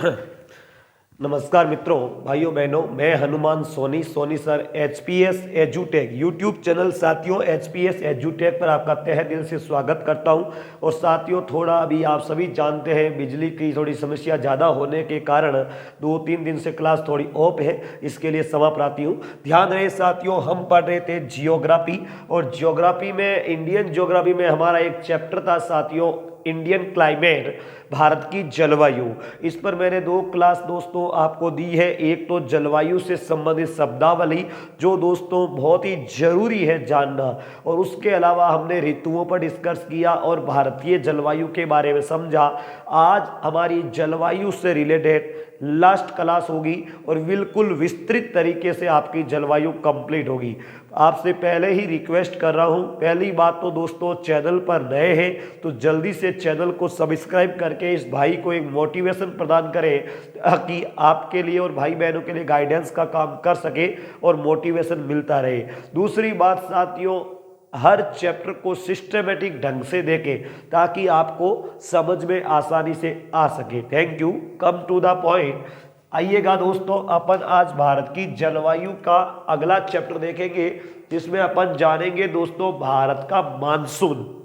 नमस्कार मित्रों, भाइयों बहनों, मैं हनुमान सोनी सर एचपीएस एजुटेक यूट्यूब चैनल साथियों एचपीएस एजुटेक पर आपका तहे दिल से स्वागत करता हूं। और साथियों, थोड़ा अभी आप सभी जानते हैं बिजली की थोड़ी समस्या ज़्यादा होने के कारण 2-3 दिन से क्लास थोड़ी ऑफ है, इसके लिए क्षमा प्रार्थी हूँ। ध्यान रहे साथियों, हम पढ़ रहे थे जियोग्राफी और जियोग्राफी में इंडियन जियोग्राफी में हमारा एक चैप्टर था साथियों, इंडियन क्लाइमेट, भारत की जलवायु। इस पर मैंने 2 क्लास दोस्तों आपको दी है। एक तो जलवायु से संबंधित शब्दावली जो दोस्तों बहुत ही जरूरी है जानना, और उसके अलावा हमने ऋतुओं पर डिस्कस किया और भारतीय जलवायु के बारे में समझा। आज हमारी जलवायु से रिलेटेड लास्ट क्लास होगी और बिल्कुल विस्तृत तरीके से आपकी जलवायु कंप्लीट होगी। आपसे पहले ही रिक्वेस्ट कर रहा हूं, पहली बात तो दोस्तों, चैनल पर नए हैं तो जल्दी से चैनल को सब्सक्राइब करके इस भाई को एक मोटिवेशन प्रदान करें ताकि आपके लिए और भाई बहनों के लिए गाइडेंस का काम कर सके और मोटिवेशन मिलता रहे। दूसरी बात साथियों, हर चैप्टर को सिस्टमेटिक ढंग से देखें ताकि आपको समझ में आसानी से आ सके। Thank you. Come to the point. आइएगा दोस्तों, अपन आज भारत की जलवायु का अगला चैप्टर देखेंगे जिसमें अपन जानेंगे दोस्तों भारत का मानसून,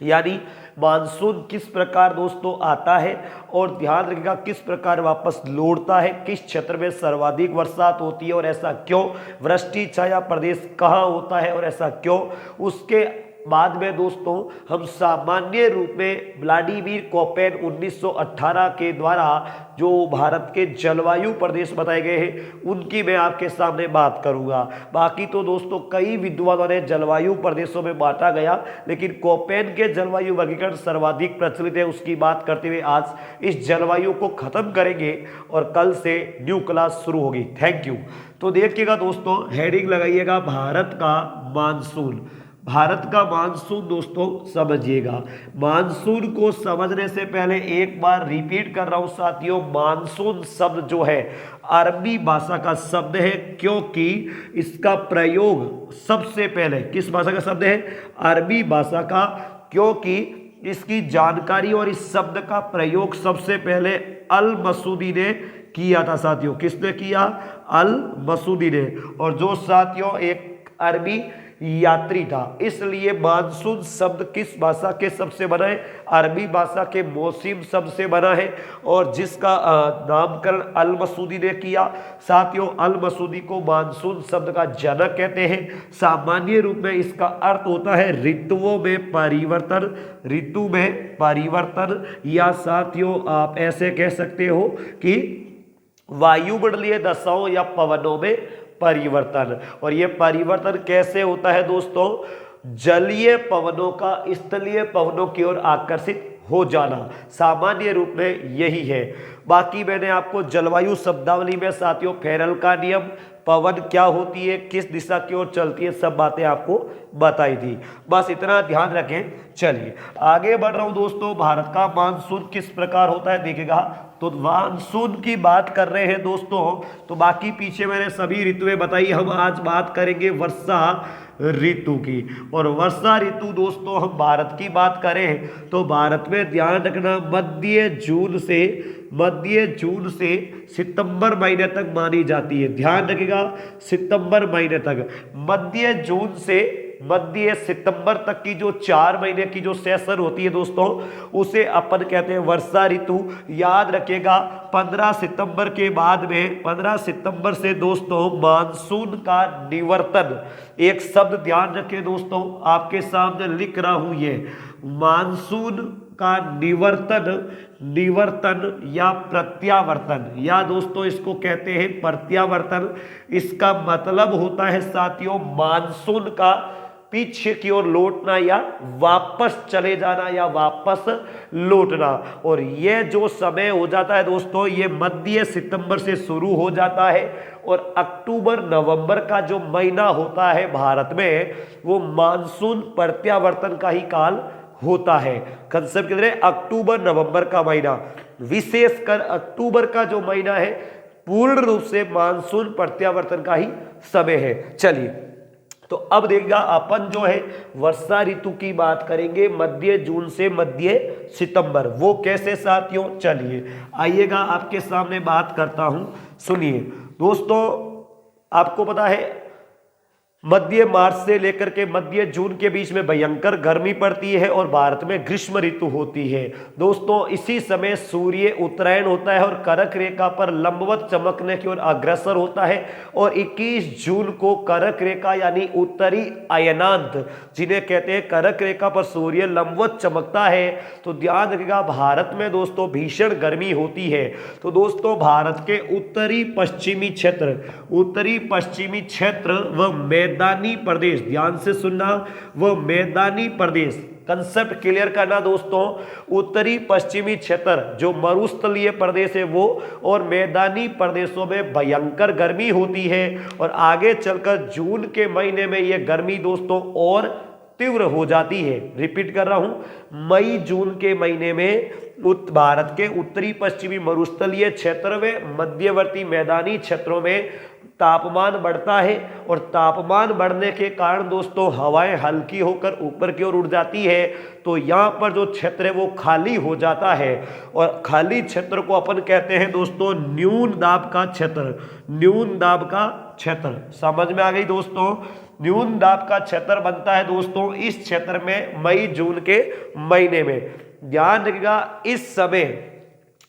यानी मानसून किस प्रकार दोस्तों आता है और ध्यान रखिएगा किस प्रकार वापस लौटता है, किस क्षेत्र में सर्वाधिक बरसात होती है और ऐसा क्यों, वृष्टि छाया प्रदेश कहाँ होता है और ऐसा क्यों। उसके बाद में दोस्तों हम सामान्य रूप में व्लादिमीर कोपेन 1918 के द्वारा जो भारत के जलवायु प्रदेश बताए गए हैं उनकी मैं आपके सामने बात करूंगा। बाकी तो दोस्तों कई विद्वानों ने जलवायु प्रदेशों में बांटा गया, लेकिन कोपेन के जलवायु वर्गीकरण सर्वाधिक प्रचलित है। उसकी बात करते हुए आज इस जलवायु को खत्म करेंगे और कल से न्यू क्लास शुरू होगी। Thank you. तो देखिएगा दोस्तों, हेडिंग लगाइएगा भारत का मानसून। भारत का मानसून दोस्तों समझिएगा। मानसून को समझने से पहले एक बार रिपीट कर रहा हूं साथियों, मानसून शब्द जो है अरबी भाषा का शब्द है, क्योंकि इसका प्रयोग सबसे पहले किस भाषा का शब्द है? अरबी भाषा का, क्योंकि इसकी जानकारी और इस शब्द का प्रयोग सबसे पहले अल मसूदी ने किया था साथियों। किसने किया? अल मसूदी ने, और जो साथियों एक अरबी यात्री था। इसलिए मानसून शब्द किस भाषा के शब्द से बना है? अरबी भाषा के मौसिम शब्द से बना है, और जिसका नामकरण अल मसूदी ने किया। साथियों, अल मसूदी को मानसून शब्द का जनक कहते हैं। सामान्य रूप में इसका अर्थ होता है ऋतुओं में परिवर्तन, ऋतु में परिवर्तन, या साथियों आप ऐसे कह सकते हो कि वायुमंडलीय दशाओं या पवनों में परिवर्तन। और यह परिवर्तन कैसे होता है दोस्तों? जलीय पवनों का स्थलीय पवनों की ओर आकर्षित हो जाना, सामान्य रूप में यही है। बाकी मैंने आपको जलवायु शब्दावली में साथियों फेरल का नियम, पवन क्या होती है, किस दिशा की ओर चलती है, सब बातें आपको बताई थी। बस इतना ध्यान रखें। चलिए आगे बढ़ रहा हूं दोस्तों। भारत का मानसून किस प्रकार होता है देखिएगा। तो मानसून की बात कर रहे हैं दोस्तों, तो बाकी पीछे मैंने सभी ऋतुएं बताई, हम आज बात करेंगे वर्षा ऋतु की। और वर्षा ऋतु दोस्तों हम भारत की बात करें तो भारत में ध्यान रखना मध्य जून से सितंबर महीने तक मानी जाती है। ध्यान रखिएगा, सितंबर महीने तक, मध्य जून से मध्य सितंबर तक की जो 4 महीने की जो सेशन होती है दोस्तों, उसे अपन कहते हैं वर्षा ऋतु। याद रखिएगा 15 सितंबर के बाद में, 15 सितंबर से दोस्तों मानसून का निवर्तन, एक शब्द ध्यान रखें दोस्तों, आपके सामने लिख रहा हूं ये, मानसून का निवर्तन या प्रत्यावर्तन, या दोस्तों इसको कहते हैं प्रत्यावर्तन। इसका मतलब होता है साथियों मानसून का पीछे की ओर लौटना या वापस चले जाना या वापस लौटना। और ये जो समय हो जाता है दोस्तों, ये मध्य सितंबर से शुरू हो जाता है, और अक्टूबर नवंबर का जो महीना होता है भारत में, वो मानसून प्रत्यावर्तन का ही काल होता है। कंसेप्ट किधर है? अक्टूबर नवंबर का महीना, विशेषकर अक्टूबर का जो महीना है पूर्ण रूप से मानसून प्रत्यावर्तन का ही समय है। चलिए तो अब देखिएगा अपन जो है वर्षा ऋतु की बात करेंगे मध्य जून से मध्य सितंबर। वो कैसे साथियों, चलिए आइएगा आपके सामने बात करता हूं। सुनिए दोस्तों, आपको पता है मध्य मार्च से लेकर के मध्य जून के बीच में भयंकर गर्मी पड़ती है और भारत में ग्रीष्म ऋतु होती है। दोस्तों इसी समय सूर्य उत्तरायण होता है और कर्क रेखा पर लंबवत चमकने की ओर अग्रसर होता है और 21 जून को कर्क रेखा यानी उत्तरी अयनांत जिन्हें कहते हैं कर्क रेखा पर सूर्य लंबवत चमकता है। तो ध्यान रखिएगा भारत में दोस्तों भीषण गर्मी होती है। तो दोस्तों भारत के उत्तरी पश्चिमी क्षेत्र व मैदानी प्रदेश, ध्यान से सुनना, वो मैदानी प्रदेश, कंसेप्ट क्लियर करना दोस्तों। उत्तरी पश्चिमी क्षेत्र जो मरुस्थलीय प्रदेश है वो और मैदानी प्रदेशों में भयंकर गर्मी होती है और आगे चलकर जून के महीने में यह गर्मी दोस्तों और तीव्र हो जाती है। रिपीट कर रहा हूं, मई जून के महीने में भारत के उत्तरी पश्चिमी मरुस्थलीय क्षेत्र में मध्यवर्ती मैदानी क्षेत्रों में तापमान बढ़ता है और तापमान बढ़ने के कारण दोस्तों हवाएं हल्की होकर ऊपर की ओर उड़ जाती है। तो यहाँ पर जो क्षेत्र है वो खाली हो जाता है और खाली क्षेत्र को अपन कहते हैं दोस्तों न्यून दाब का क्षेत्र। न्यून दाब का क्षेत्र समझ में आ गई दोस्तों। न्यून दाब का क्षेत्र बनता है दोस्तों इस क्षेत्र में मई जून के महीने में। ध्यान रखिएगा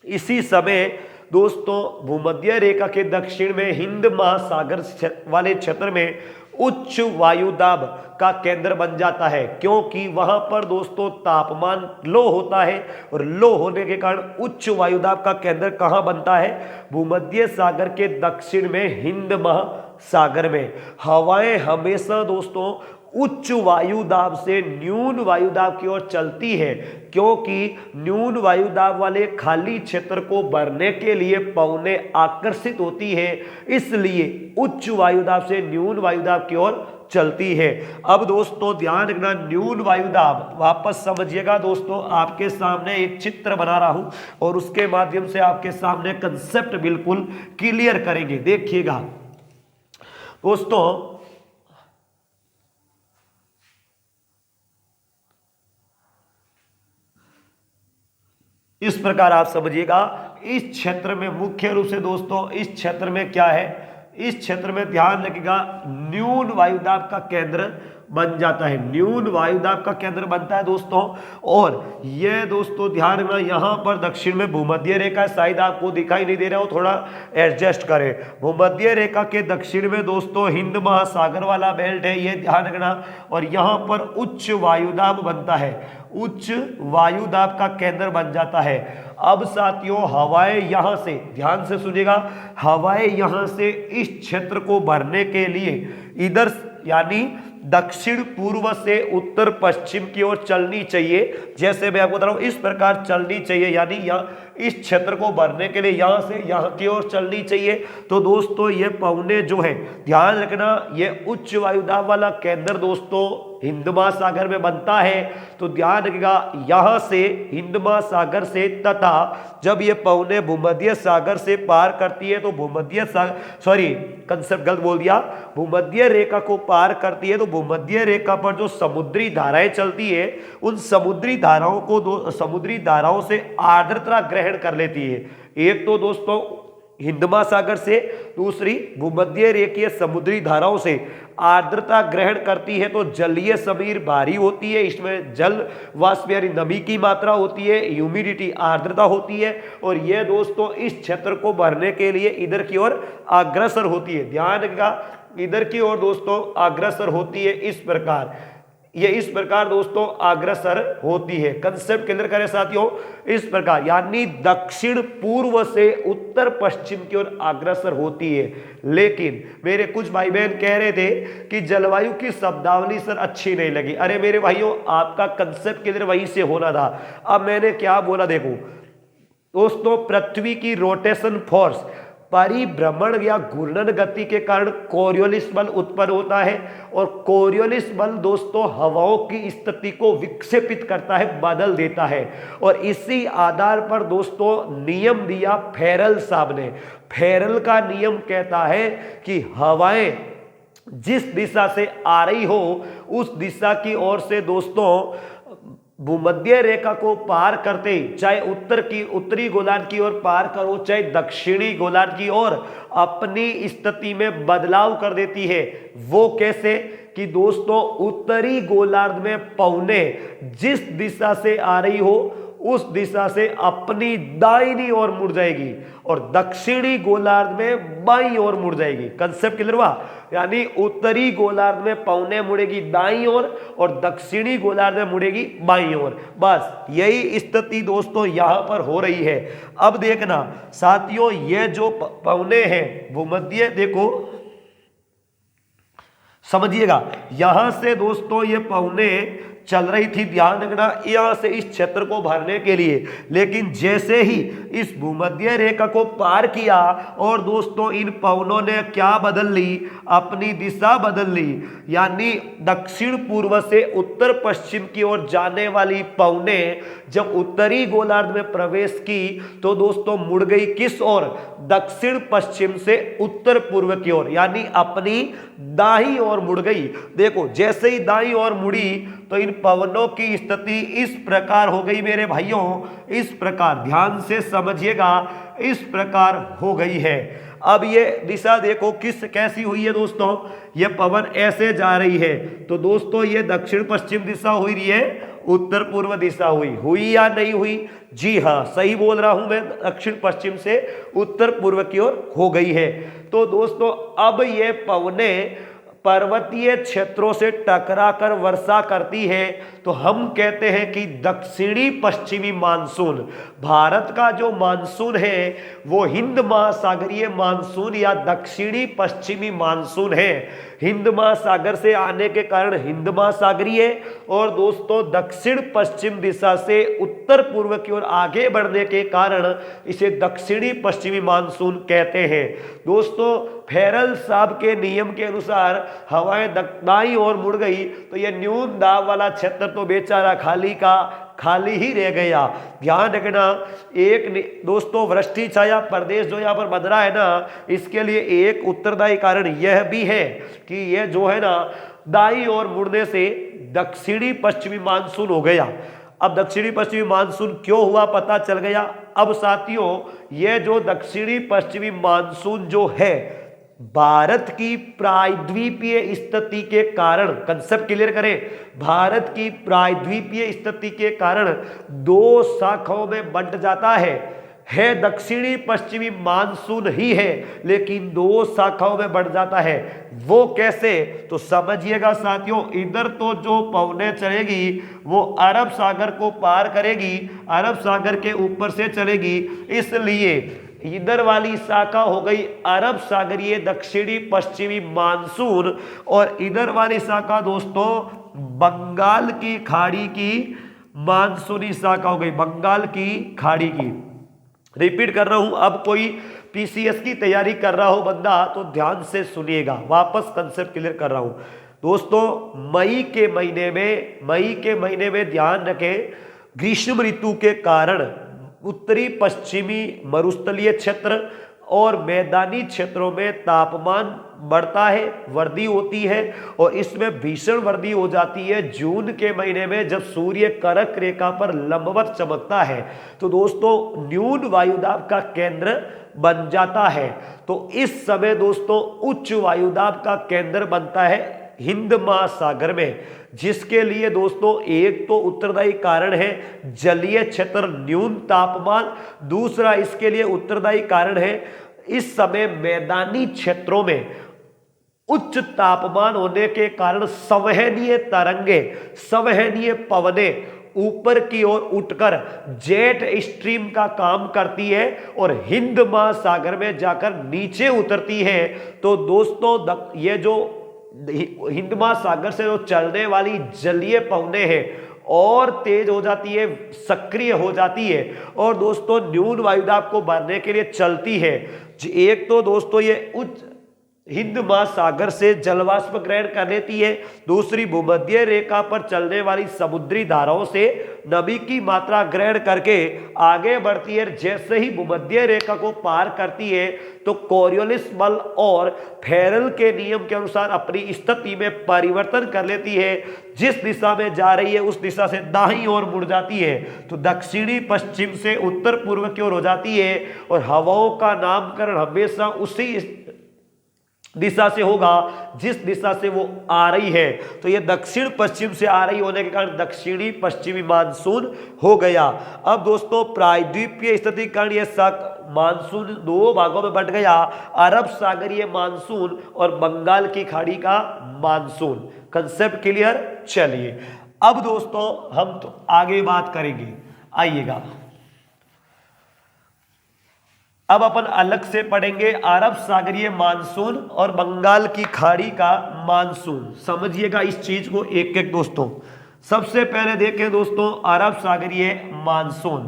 इसी समय दोस्तों भूमध्य रेखा के दक्षिण में हिंद महासागर वाले क्षेत्र में उच्च वायुदाब का केंद्र बन जाता है, क्योंकि वहां पर दोस्तों तापमान लो होता है और लो होने के कारण उच्च वायुदाब का केंद्र कहां बनता है, भूमध्य सागर के दक्षिण में हिंद महासागर में। हवाएं हमेशा दोस्तों उच्च वायुदाब से न्यून वायुदाब की ओर चलती है, क्योंकि न्यून वायुदाब वाले खाली क्षेत्र को भरने के लिए पवनें आकर्षित होती है, इसलिए उच्च वायुदाब से न्यून वायुदाब की ओर चलती है। अब दोस्तों ध्यान रखना, न्यून वायुदाब वापस समझिएगा दोस्तों, आपके सामने एक चित्र बना रहा हूं और उसके माध्यम से आपके सामने कंसेप्ट बिल्कुल क्लियर करेंगे। देखिएगा दोस्तों, इस प्रकार आप समझिएगा, इस क्षेत्र में मुख्य रूप से दोस्तों इस क्षेत्र में क्या है, इस क्षेत्र में ध्यान रखिएगा न्यून वायुदाब का केंद्र बन जाता है। न्यून वायुदाब का केंद्र बनता है दोस्तों और यह दोस्तों ध्यान रखना यहाँ पर दक्षिण में भूमध्य रेखा, शायद आपको दिखाई नहीं दे रहा हो, थोड़ा एडजस्ट करें। भूमध्य रेखा के दक्षिण में दोस्तों हिंद महासागर वाला बेल्ट है, ये ध्यान रखना, और यहाँ पर उच्च वायुदाब बनता है, उच्च वायुदाब का केंद्र बन जाता है। अब साथियों हवाएं यहां से, ध्यान से सुनिएगा, हवाएं यहां से इस क्षेत्र को भरने के लिए इधर यानी दक्षिण पूर्व से उत्तर पश्चिम की ओर चलनी चाहिए। जैसे मैं आपको बता रहा हूं इस प्रकार चलनी चाहिए, यानी यहाँ इस क्षेत्र को भरने के लिए यहां से यहां की ओर चलनी चाहिए। तो दोस्तों ये पवने जो है, ध्यान रखना, ये उच्च वायुदाब वाला केंद्र दोस्तों हिंद महासागर में बनता है। तो ध्यान रखिएगा यहां से हिंद महासागर से, तथा जब ये पवने भूमध्य सागर से पार करती है तो भूमध्य सागर, सॉरी कंसेप्ट गलत बोल दिया, भूमध्य रेखा को पार करती है तो भूमध्य रेखा पर जो समुद्री धाराएं चलती है उन समुद्री धाराओं से आर्द्रता ग्रहण कर लेती है। एक तो दोस्तों हिंद महासागर से, दूसरी भूमध्य रेखीय समुद्री धाराओं से आर्द्रता ग्रहण करती है। तो जलीय समीर भारी होती है, इसमें जल वाष्प यानी नमी की मात्रा होती है, ह्यूमिडिटी आर्द्रता होती है, और यह दोस्तों इस क्षेत्र को भरने के लिए इधर की ओर अग्रसर होती है। ध्यान रखिएगा इधर की ओर दोस्तों अग्रसर होती है, इस प्रकार, ये इस प्रकार दोस्तों अग्रसर होती है। कंसेप्ट क्लियर करें साथियों, इस प्रकार यानी दक्षिण पूर्व से उत्तर पश्चिम की ओर अग्रसर होती है। लेकिन मेरे कुछ भाई बहन कह रहे थे कि जलवायु की शब्दावली सर अच्छी नहीं लगी। अरे मेरे भाइयों, आपका कंसेप्ट क्लियर वहीं से होना था। अब मैंने क्या बोला देखो दोस्तों, पृथ्वी की रोटेशन फोर्स, परिभ्रमण या घूर्णन गति के कारण कोरियोलिस बल उत्पन्न होता है, और कोरियोलिस बल दोस्तों हवाओं की स्थिति को विक्षेपित करता है, बदल देता है। और इसी आधार पर दोस्तों नियम दिया फेरल साहब ने। फेरल का नियम कहता है कि हवाएं जिस दिशा से आ रही हो उस दिशा की ओर से दोस्तों भूमध्य रेखा को पार करते, चाहे उत्तरी गोलार्ध की ओर पार करो, चाहे दक्षिणी गोलार्ध की ओर, अपनी स्थिति में बदलाव कर देती है। वो कैसे कि दोस्तों उत्तरी गोलार्ध में पौने जिस दिशा से आ रही हो उस दिशा से अपनी दाहिनी ओर मुड़ जाएगी और दक्षिणी गोलार्ध में बाईं ओर मुड़ जाएगी। कंसेप्ट क्लियर हुआ? यानी उत्तरी गोलार्ध में पौने मुड़ेगी दाईं ओर और दक्षिणी गोलार्ध में मुड़ेगी बाईं ओर। बस यही स्थिति दोस्तों यहां पर हो रही है। अब देखना साथियों, ये जो पौने हैं भूमध्य, देखो समझिएगा, यहां से दोस्तों ये पौने चल रही थी, ध्यान रखना, यहां से इस क्षेत्र को भरने के लिए, लेकिन जैसे ही इस भूमध्य रेखा को पार किया और दोस्तों इन पवनों ने क्या बदल ली, अपनी दिशा बदल ली। यानी दक्षिण पूर्व से उत्तर पश्चिम की ओर जाने वाली पवने जब उत्तरी गोलार्ध में प्रवेश की तो दोस्तों मुड़ गई किस ओर? दक्षिण पश्चिम से उत्तर पूर्व की ओर, यानी अपनी दाईं ओर मुड़ गई। देखो जैसे ही दाईं ओर मुड़ी तो इन पवनों की स्थिति इस प्रकार हो गई मेरे भाइयों, इस प्रकार, ध्यान से समझिएगा, इस प्रकार हो गई है। अब ये दिशा देखो कैसी हुई है दोस्तों, ये पवन ऐसे जा रही है तो दोस्तों ये दक्षिण पश्चिम दिशा हो रही है, उत्तर पूर्व दिशा हुई या नहीं हुई? जी हाँ, सही बोल रहा हूं मैं, दक्षिण पश्चिम से उत्तर पूर्व की ओर हो गई है। तो दोस्तों अब ये पवने पर्वतीय क्षेत्रों से टकराकर वर्षा करती है तो हम कहते हैं कि दक्षिणी पश्चिमी मानसून, भारत का जो मानसून है वो हिंद महासागरीय मानसून या दक्षिणी पश्चिमी मानसून है। हिंद महासागर से आने के कारण हिंद महासागरीय और दोस्तों दक्षिण पश्चिम दिशा से उत्तर पूर्व की ओर आगे बढ़ने के कारण इसे दक्षिणी पश्चिमी मानसून कहते हैं। दोस्तों फेरल साहब के नियम के अनुसार हवाएं दाईं ओर मुड़ गई तो यह न्यून दाब वाला क्षेत्र तो बेचारा खाली ही रह गया। ध्यान रखना, एक दोस्तों वृष्टि छाया प्रदेश जो यहाँ पर बन रहा है ना, इसके लिए एक उत्तरदायी कारण यह भी है कि यह जो है ना दाईं ओर मुड़ने से दक्षिणी पश्चिमी मानसून हो गया। अब दक्षिणी पश्चिमी मानसून क्यों हुआ पता चल गया। अब साथियों यह जो दक्षिणी पश्चिमी मानसून जो है भारत की प्रायद्वीपीय स्थिति के कारण, कंसेप्ट क्लियर करें, भारत की प्रायद्वीपीय स्थिति के कारण दो शाखाओं में बंट जाता है दक्षिणी पश्चिमी मानसून ही है लेकिन दो शाखाओं में बढ़ जाता है। वो कैसे? तो समझिएगा साथियों, इधर तो जो पवने चलेगी वो अरब सागर को पार करेगी, अरब सागर के ऊपर से चलेगी, इसलिए इधर वाली शाखा हो गई अरब सागरीय दक्षिणी पश्चिमी मानसून और इधर वाली शाखा दोस्तों बंगाल की खाड़ी की मानसूनी शाखा हो गई, बंगाल की खाड़ी की। रिपीट कर रहा हूं, अब कोई पीसीएस की तैयारी कर रहा हो बंदा तो ध्यान से सुनिएगा, वापस कंसेप्ट क्लियर कर रहा हूं। दोस्तों मई के महीने में ध्यान रखें, ग्रीष्म ऋतु के कारण उत्तरी पश्चिमी मरुस्थलीय क्षेत्र और मैदानी क्षेत्रों में तापमान बढ़ता है, वृद्धि होती है और इसमें भीषण वृद्धि हो जाती है जून के महीने में जब सूर्य कर्क रेखा पर लंबवत चमकता है तो दोस्तों न्यून वायुदाब का केंद्र बन जाता है। तो इस समय दोस्तों उच्च वायुदाब का केंद्र बनता है हिंद महासागर में, जिसके लिए दोस्तों एक तो उत्तरदायी कारण है जलीय क्षेत्र न्यून तापमान, दूसरा इसके लिए उत्तरदायी कारण है इस समय मैदानी क्षेत्रों में उच्च तापमान होने के कारण संवहनीय तरंगे, संवहनीय पवने ऊपर की ओर उठकर जेट स्ट्रीम का काम करती है और हिंद महासागर में जाकर नीचे उतरती है। तो दोस्तों ये जो हिंद महासागर से जो चलने वाली जलीय पवने हैं और तेज हो जाती है, सक्रिय हो जाती है और दोस्तों न्यून वायुदाब को भरने के लिए चलती है। एक तो दोस्तों ये उच्च हिंद महासागर से जलवाष्प ग्रहण कर लेती है। दूसरी, भूमध्य रेखा पर चलने वाली समुद्री धाराओं से नमी की मात्रा ग्रहण करके आगे बढ़ती है। जैसे ही भूमध्य रेखा को पार करती है तो कोरियोलिस बल और फेरल के नियम के अनुसार अपनी स्थिति में परिवर्तन कर लेती है। जिस दिशा में जा रही है उस दिशा से दाईं ओर मुड़ जाती है, तो दक्षिणी पश्चिम से उत्तर पूर्व की ओर हो जाती है। और हवाओं का नामकरण हमेशा उसी दिशा से होगा जिस दिशा से वो आ रही है। तो ये दक्षिण पश्चिम से आ रही होने के कारण दक्षिणी पश्चिमी मानसून हो गया। अब दोस्तों प्रायद्वीपीय स्थिति के कारण ये मानसून दो भागों में बंट गया, अरब सागरीय मानसून और बंगाल की खाड़ी का मानसून। Concept clear? चलिए अब दोस्तों हम तो आगे बात करेंगे, आइएगा अब अपन अलग से पढ़ेंगे अरब सागरीय मानसून और बंगाल की खाड़ी का मानसून। समझिएगा इस चीज को एक एक दोस्तों। सबसे पहले देखें दोस्तों अरब सागरीय मानसून।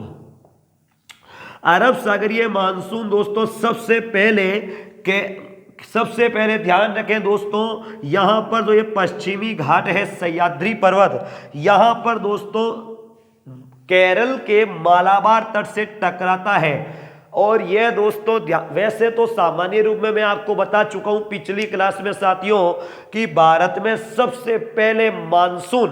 अरब सागरीय मानसून दोस्तों सबसे पहले ध्यान रखें दोस्तों, यहां पर जो ये पश्चिमी घाट है सह्याद्री पर्वत, यहां पर दोस्तों केरल के मालाबार तट से टकराता है। और यह दोस्तों वैसे तो सामान्य रूप में मैं आपको बता चुका हूं पिछली क्लास में साथियों कि भारत में सबसे पहले मानसून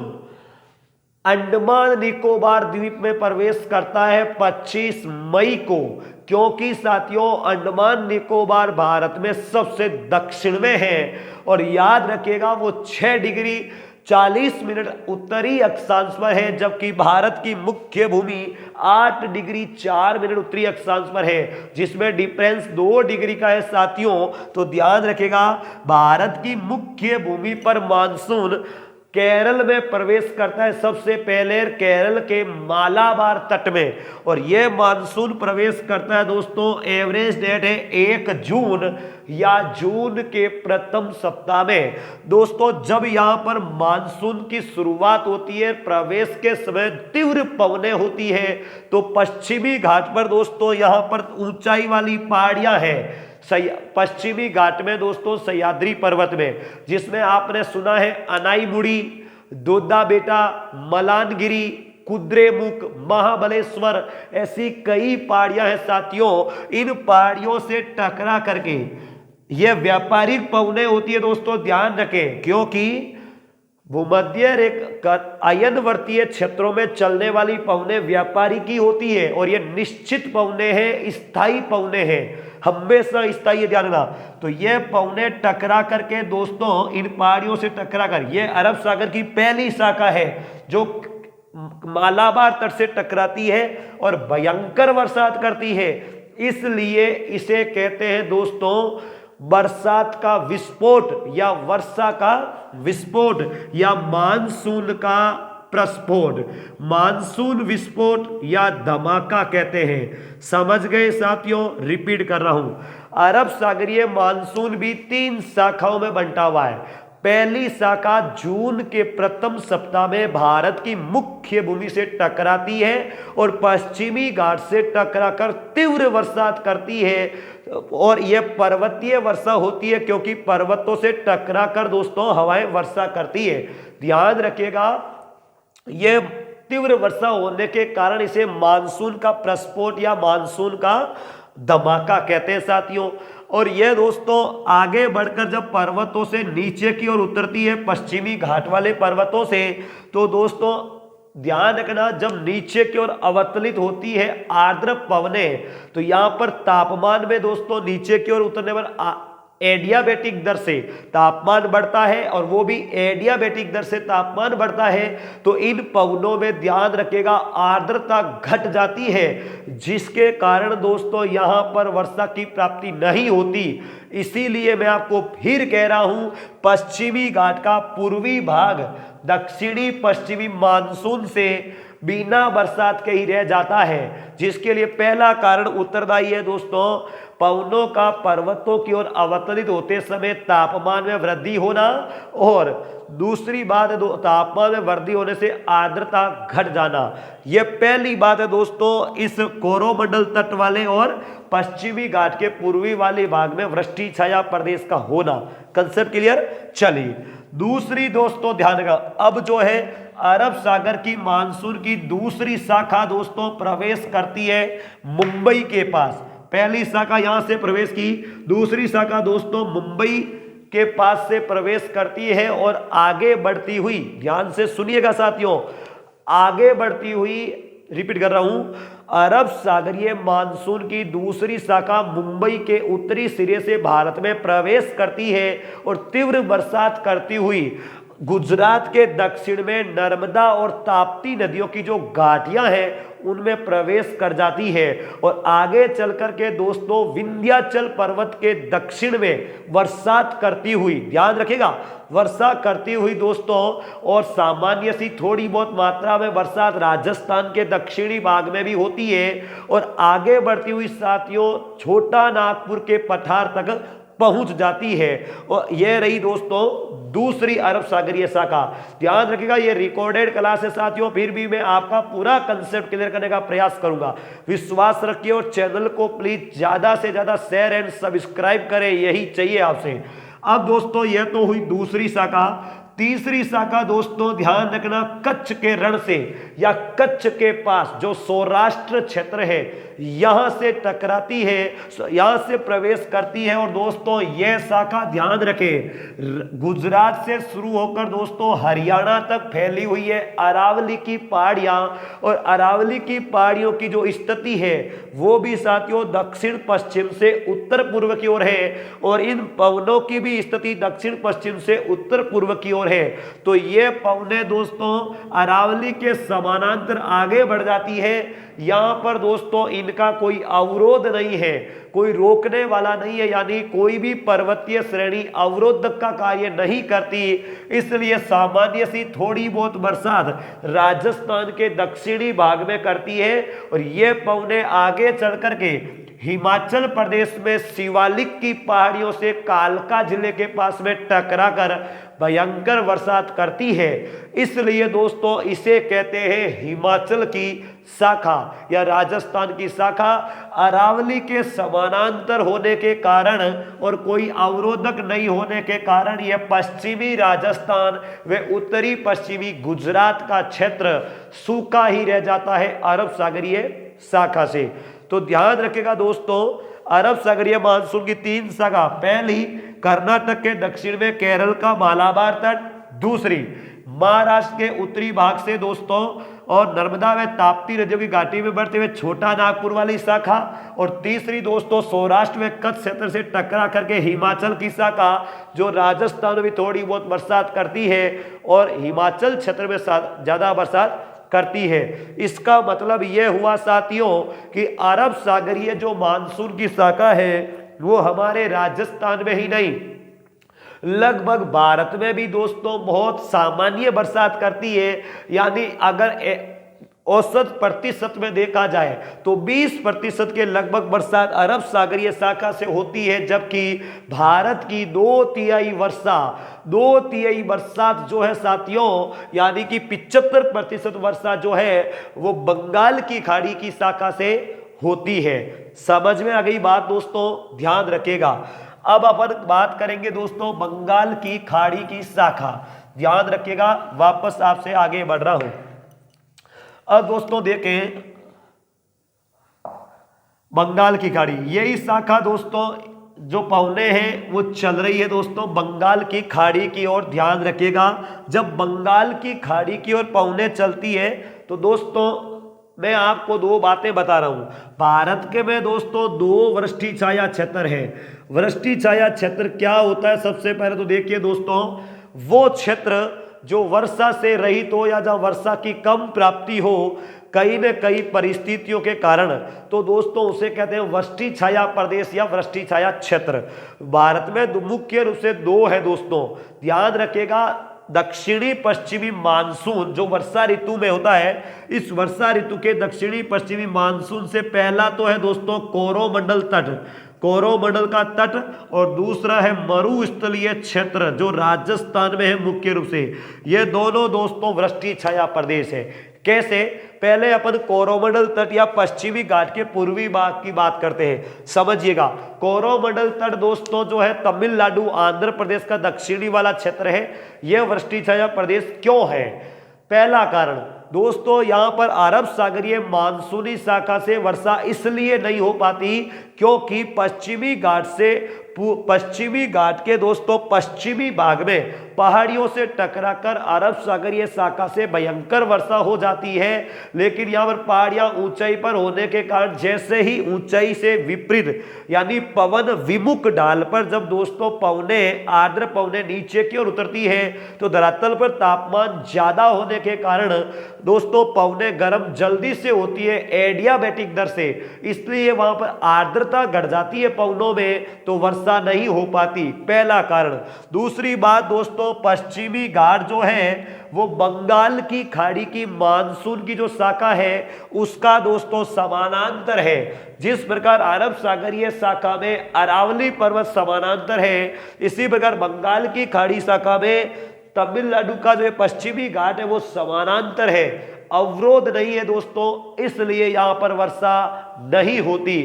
अंडमान निकोबार द्वीप में प्रवेश करता है 25 मई को, क्योंकि साथियों अंडमान निकोबार भारत में सबसे दक्षिण में है। और याद रखिएगा वो 6 डिग्री 40 मिनट उत्तरी अक्षांश पर है, जबकि भारत की मुख्य भूमि 8 डिग्री 4 मिनट उत्तरी अक्षांश पर है, जिसमें डिफरेंस 2 डिग्री का है साथियों। तो ध्यान रखिएगा भारत की मुख्य भूमि पर मानसून केरल में प्रवेश करता है सबसे पहले केरल के मालाबार तट में। और यह मानसून प्रवेश करता है दोस्तों, एवरेज डेट है 1 जून या जून के प्रथम सप्ताह में। दोस्तों जब यहां पर मानसून की शुरुआत होती है, प्रवेश के समय तीव्र पवनें होती है, तो पश्चिमी घाट पर दोस्तों यहां पर ऊंचाई वाली पहाड़ियां हैं पश्चिमी घाट में दोस्तों सह्याद्री पर्वत में, जिसमें आपने सुना है अनाईमुड़ी, दोदा बेटा, मलानगिरी, कुद्रेमुख, महाबलेश्वर, ऐसी कई पहाड़ियां हैं साथियों। इन पहाड़ियों से टकरा करके यह व्यापारिक पवनें होती है दोस्तों, ध्यान रखें, क्योंकि भूमध्य रेखा अयनवर्तीय क्षेत्रों में चलने वाली पवनें व्यापारी की होती है। और ये निश्चित पवनें हैं, स्थायी पवनें हैं, हमेशा स्थायी, ध्यान रखना। तो ये पवनें टकरा करके दोस्तों इन पहाड़ियों से टकरा कर ये अरब सागर की पहली शाखा है जो मालाबार तट से टकराती है और भयंकर बरसात करती है। इसलिए इसे कहते हैं दोस्तों बरसात का विस्फोट या वर्षा का विस्फोट या मानसून का प्रस्फोट, मानसून विस्फोट या धमाका कहते हैं। समझ गए साथियों? रिपीट कर रहा हूं, अरब सागरीय मानसून भी 3 शाखाओं में बंटा हुआ है। पहली शाखा जून के प्रथम सप्ताह में भारत की मुख्य भूमि से टकराती है और पश्चिमी घाट से टकराकर तीव्र बरसात करती है। और यह पर्वतीय वर्षा होती है, क्योंकि पर्वतों से टकराकर दोस्तों हवाएं वर्षा करती है। ध्यान रखिएगा, यह तीव्र वर्षा होने के कारण इसे मानसून का प्रस्फोट या मानसून का धमाका कहते हैं साथियों। और यह दोस्तों आगे बढ़कर जब पर्वतों से नीचे की ओर उतरती है, पश्चिमी घाट वाले पर्वतों से, तो दोस्तों ध्यान रखना जब नीचे की ओर अवतलित होती है आर्द्र पवनें, तो यहां पर तापमान में दोस्तों नीचे की ओर उतरने पर एडियाबेटिक दर से तापमान बढ़ता है, और वो भी एडियाबेटिक दर से तापमान बढ़ता है। तो इन पवनों में ध्यान रखिएगा आर्द्रता घट जाती है, जिसके कारण दोस्तों यहां पर वर्षा की प्राप्ति नहीं होती। इसीलिए मैं आपको फिर कह रहा हूं, पश्चिमी घाट का पूर्वी भाग दक्षिणी पश्चिमी मानसून से बिना बरसात के ही रह जाता है, जिसके लिए पहला कारण उत्तरदायी है दोस्तों पवनों का पर्वतों की ओर अवतरित होते समय तापमान में वृद्धि होना, और दूसरी बात है तापमान में वृद्धि होने से आर्द्रता घट जाना। यह पहली बात है दोस्तों इस कोरोमंडल तट वाले और पश्चिमी घाट के पूर्वी वाले भाग में वृष्टि छाया प्रदेश का होना। Concept clear. चलिए दूसरी दोस्तों ध्यान रखा, अब जो है अरब सागर की मानसून की दूसरी शाखा दोस्तों प्रवेश करती है मुंबई के पास। पहली शाखा यहां से प्रवेश की, दूसरी शाखा दोस्तों मुंबई के पास से प्रवेश करती है और आगे बढ़ती हुई, ध्यान से सुनिएगा साथियों, आगे बढ़ती हुई, रिपीट कर रहा हूं, अरब सागरीय मानसून की दूसरी शाखा मुंबई के उत्तरी सिरे से भारत में प्रवेश करती है और तीव्र बरसात करती हुई गुजरात के दक्षिण में नर्मदा और ताप्ती नदियों की जो घाटियां हैं उनमें प्रवेश कर जाती है और आगे चलकर के दोस्तों विंध्याचल पर्वत के दक्षिण में बरसात करती हुई, ध्यान रखिएगा, वर्षा करती हुई दोस्तों, और सामान्य सी थोड़ी बहुत मात्रा में बरसात राजस्थान के दक्षिणी भाग में भी होती है और आगे बढ़ती हुई साथियों छोटा नागपुर के पठार तक पहुंच जाती है। और यह रही दोस्तों दूसरी अरब सागरीय शाखा। ध्यान रखिएगा ये रिकॉर्डेड क्लास है साथियों, फिर भी मैं आपका पूरा कंसेप्ट क्लियर करने का प्रयास करूंगा। विश्वास रखिए और चैनल को प्लीज ज्यादा से ज्यादा शेयर एंड सब्सक्राइब करें, यही चाहिए आपसे। अब दोस्तों यह तो हुई दूसरी शाखा। तीसरी शाखा दोस्तों ध्यान रखना, कच्छ के रण से या कच्छ के पास जो सौराष्ट्र क्षेत्र है यहां से टकराती है, यहां से प्रवेश करती है और दोस्तों यह शाखा ध्यान रखें गुजरात से शुरू होकर दोस्तों हरियाणा तक फैली हुई है। अरावली की पहाड़ियां और अरावली की पहाड़ियों की जो स्थिति है वो भी साथियों दक्षिण पश्चिम से उत्तर पूर्व की ओर है और इन पवनों की भी स्थिति दक्षिण पश्चिम से उत्तर पूर्व की ओर है। तो ये पवने दोस्तों अरावली के समानांतर आगे बढ़ जाती है। यहां पर दोस्तों इनका कोई अवरोध नहीं है, कोई रोकने वाला नहीं है, यानी कोई भी पर्वतीय श्रेणी अवरोध का कार्य नहीं करती, इसलिए सामान्य सी थोड़ी बहुत बरसात राजस्थान के दक्षिणी भाग में करती है और ये पवने आगे चल करके हिमाचल प्रदेश में शिवालिक की पहाड़ियों से कालका जिले के पास में टकराकर भयंकर बरसात करती है। इसलिए दोस्तों इसे कहते हैं हिमाचल की शाखा या राजस्थान की शाखा। अरावली के समानांतर होने के कारण और कोई अवरोधक नहीं होने के कारण यह पश्चिमी राजस्थान व उत्तरी पश्चिमी गुजरात का क्षेत्र सूखा ही रह जाता है अरब सागरीय शाखा से। तो ध्यान रखिएगा दोस्तों अरब सागरीय मानसून की तीन शाखा, पहली कर्नाटक के दक्षिण में केरल का मालाबार तट, दूसरी महाराष्ट्र के उत्तरी भाग से दोस्तों और नर्मदा व ताप्ती नदियों की घाटी में बढ़ते हुए छोटा नागपुर वाली शाखा, और तीसरी दोस्तों सौराष्ट्र में कच्छ क्षेत्र से टकरा करके हिमाचल की शाखा जो राजस्थान में भी थोड़ी बहुत बरसात करती है और हिमाचल क्षेत्र में ज्यादा बरसात करती है। इसका मतलब यह हुआ साथियों कि अरब सागरीय जो मानसून की शाखा है वो हमारे राजस्थान में ही नहीं लगभग भारत में भी दोस्तों बहुत सामान्य बरसात करती है। यानी अगर औसत प्रतिशत में देखा जाए तो 20% के लगभग बरसात अरब सागरीय शाखा से होती है, जबकि भारत की 2/3 बरसात जो है साथियों यानी कि 75% वर्षा जो है वो बंगाल की खाड़ी की शाखा से होती है। समझ में आ गई बात दोस्तों, ध्यान रखिएगा। अब अपन बात करेंगे दोस्तों बंगाल की खाड़ी की शाखा, ध्यान रखिएगा, वापस आपसे आगे बढ़ रहा हूं। अब दोस्तों देखें बंगाल की खाड़ी, यही शाखा दोस्तों जो पवने हैं वो चल रही है दोस्तों बंगाल की खाड़ी की ओर। ध्यान रखिएगा जब बंगाल की खाड़ी की ओर पवने चलती है तो दोस्तों मैं आपको दो बातें बता रहा हूं। भारत के में दोस्तों 2 वृष्टि छाया क्षेत्र है। वृष्टि छाया क्षेत्र क्या होता है? सबसे पहले तो देखिए दोस्तों वो क्षेत्र जो वर्षा से रहित हो या जहां वर्षा की कम प्राप्ति हो कहीं न कहीं परिस्थितियों के कारण, तो दोस्तों उसे कहते हैं वृष्टि छाया प्रदेश या वृष्टि छाया क्षेत्र। भारत में मुख्य रूप से 2 है दोस्तों, ध्यान रखिएगा। दक्षिणी पश्चिमी मानसून जो वर्षा ऋतु में होता है, इस वर्षा ऋतु के दक्षिणी पश्चिमी मानसून से पहला तो है दोस्तों कोरोमंडल तट, कोरोमंडल का तट, और दूसरा है मरुस्थलीय क्षेत्र जो राजस्थान में है मुख्य रूप से। ये दोनों दोस्तों वृष्टि छाया प्रदेश है। कैसे? पहले अपन कोरोमंडल तट या पश्चिमी घाट के पूर्वी भाग की बात करते हैं। समझिएगा, कोरोमंडल तट दोस्तों जो है तमिलनाडु आंध्र प्रदेश का दक्षिणी वाला क्षेत्र है। यह वृष्टि छाया प्रदेश क्यों है? पहला कारण दोस्तों, यहां पर अरब सागरीय मानसूनी शाखा से वर्षा इसलिए नहीं हो पाती क्योंकि पश्चिमी घाट के दोस्तों पश्चिमी भाग में पहाड़ियों से टकराकर अरब सागरीय शाखा से भयंकर वर्षा हो जाती है। लेकिन यहाँ पर पहाड़ियां ऊंचाई पर होने के कारण जैसे ही ऊंचाई से विपरीत यानी पवन विमुख ढाल पर जब दोस्तों आर्द्र पवने नीचे की ओर उतरती है तो धरातल पर तापमान ज्यादा होने के कारण दोस्तों पवने गर्म जल्दी से होती है एडियाबैटिक दर से, इसलिए वहां पर आर्द्रता घट जाती है पवनों में, तो वर्षा नहीं हो पाती। पहला कारण। दूसरी बात दोस्तों, पश्चिमी घाट जो है वो बंगाल की खाड़ी की मानसून की जो शाखा है उसका दोस्तों समानांतर है। जिस प्रकार अरब सागरीय शाखा में अरावली पर्वत समानांतर है, इसी प्रकार बंगाल की खाड़ी शाखा में तमिलनाडु का जो पश्चिमी घाट है वो समानांतर है, अवरोध नहीं है दोस्तों, इसलिए यहां पर वर्षा नहीं होती।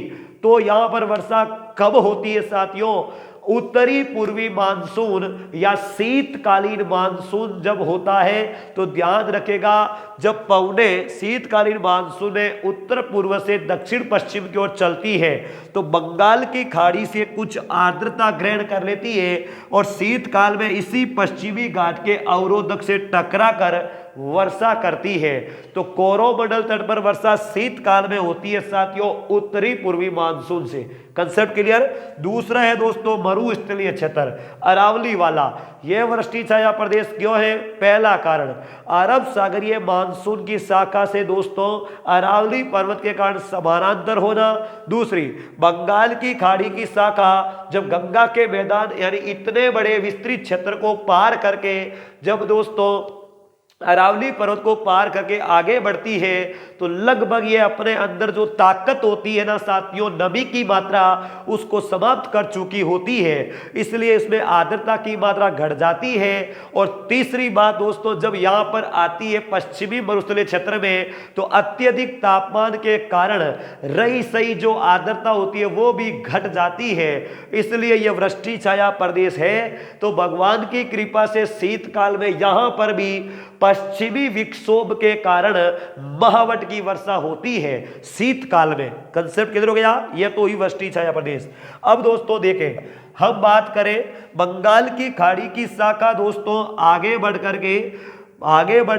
तो यहां पर वर्षा कब होती है साथियों? उत्तरी पूर्वी मानसून या शीतकालीन मानसून जब होता है तो ध्यान रखेगा, जब पवने शीतकालीन मानसून में उत्तर पूर्व से दक्षिण पश्चिम की ओर चलती है तो बंगाल की खाड़ी से कुछ आर्द्रता ग्रहण कर लेती है और शीतकाल में इसी पश्चिमी घाट के अवरोधक से टकरा कर वर्षा करती है। तो कोरोमंडल तट पर वर्षा शीतकाल में होती है साथियों उत्तरी पूर्वी मानसून से। Concept clear? दूसरा है दोस्तों मरुस्थलीय क्षेत्र अरावली वाला। यह वृष्टि छाया प्रदेश क्यों है? पहला कारण, अरब सागरीय मानसून की शाखा से दोस्तों अरावली पर्वत के कारण समानांतर होना। दूसरी, बंगाल की खाड़ी की शाखा जब गंगा के मैदान यानी इतने बड़े विस्तृत क्षेत्र को पार करके जब दोस्तों अरावली पर्वत को पार करके आगे बढ़ती है तो लगभग ये अपने अंदर जो ताकत होती है ना साथियों, नमी की मात्रा, उसको समाप्त कर चुकी होती है, इसलिए इसमें आर्द्रता की मात्रा घट जाती है। और तीसरी बात दोस्तों, जब यहाँ पर आती है पश्चिमी मरुस्थलीय क्षेत्र में तो अत्यधिक तापमान के कारण रही सही जो आर्द्रता होती है वो भी घट जाती है, इसलिए यह वृष्टि छाया प्रदेश है। तो भगवान की कृपा से शीतकाल में यहाँ पर भी पश्चिमी विक्षोभ के कारण महावट की वर्षा होती है शीतकाल में। कंसेप्ट किधर हो गया? यह तो ही वृष्टि छाया प्रदेश। अब दोस्तों देखें, हम बात करें बंगाल की खाड़ी की शाखा दोस्तों आगे बढ़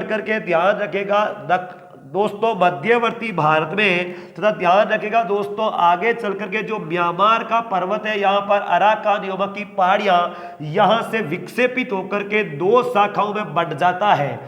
करके ध्यान रखेगा दोस्तों मध्यवर्ती भारत में, तथा ध्यान रखेगा दोस्तों आगे चल करके जो म्यांमार का पर्वत है यहाँ पर अराकान योमा की पहाड़ियां यहाँ से विक्षेपित होकर के दो शाखाओं में बंट जाता है।